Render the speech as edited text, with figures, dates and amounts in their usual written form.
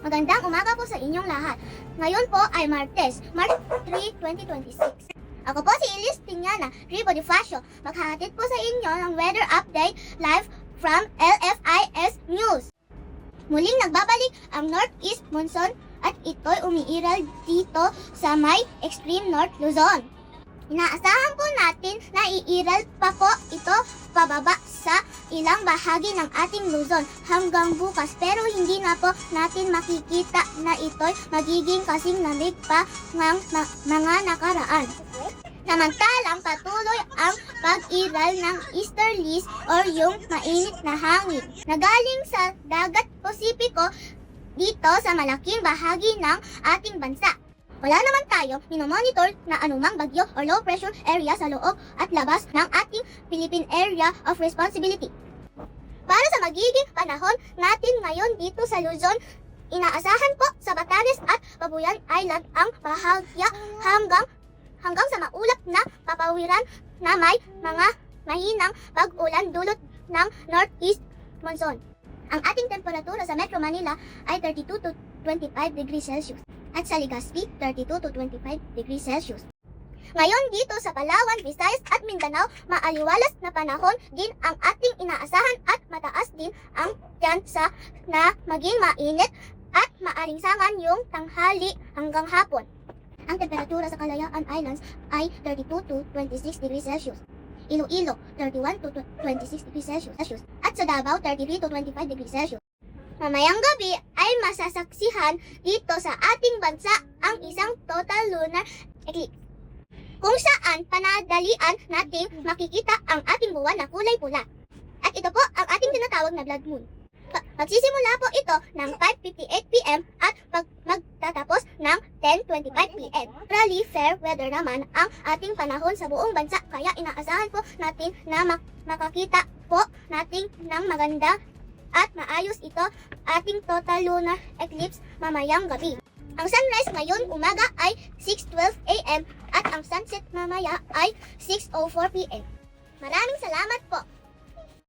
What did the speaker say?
Magandang umaga po sa inyong lahat. Ngayon po ay Martes, March 3, 2026. Ako po si Elise Tignana, Ri Bonifacio. Maghahatid po sa inyo ng weather update live from LFIS News. Muling nagbabalik ang Northeast Monsoon at ito'y umiiral dito sa may extreme North Luzon. Inaasahan po natin na iiral pa po ito pababa sa ilang bahagi ng ating Luzon hanggang bukas, pero hindi na po natin makikita na ito'y magiging kasing lamig pa ng mga nakaraan. Samantalang patuloy ang pag-iral ng easterlies or yung mainit na hangin na galing sa dagat Pasipiko dito sa malaking bahagi ng ating bansa. Wala naman tayong minomonitor na anumang bagyo or low pressure area sa loob at labas ng ating Philippine Area of Responsibility. Para sa magiging panahon natin ngayon dito sa Luzon, inaasahan po sa Batanes at Babuyan Island ang bahagya hanggang sa maulap na papawiran na may mga mahinang pag-ulan dulot ng Northeast Monsoon. Ang ating temperatura sa Metro Manila ay 32 to 25 degrees Celsius at sa Legazpi 32 to 25 degrees Celsius. Ngayon dito sa Palawan, Visayas at Mindanao, maaliwalas na panahon din ang ating inaasahan at mataas din ang tsansa na maging mainit at maaringsangan yung tanghali hanggang hapon. Ang temperatura sa Kalayaan Islands ay 32 to 26 degrees Celsius. Iloilo, 31 to 26 degrees Celsius. At sa Davao, 33 to 25 degrees Celsius. Mamayang gabi ay masasaksihan dito sa ating bansa ang isang total lunar eclipse, kung saan panadalian nating makikita ang ating buwan na kulay pula. At ito po ang ating tinatawag na blood moon. Magsisimula po ito ng 5:58 PM at magtatapos ng 10:25 PM. Really fair weather naman ang ating panahon sa buong bansa, kaya inaasahan po natin na makakita po natin ng maganda at maayos ito ating total lunar eclipse mamayang gabi. Ang sunrise ngayon umaga ay 6:12 AM at ang sunset mamaya ay 6:04 PM. Maraming salamat po!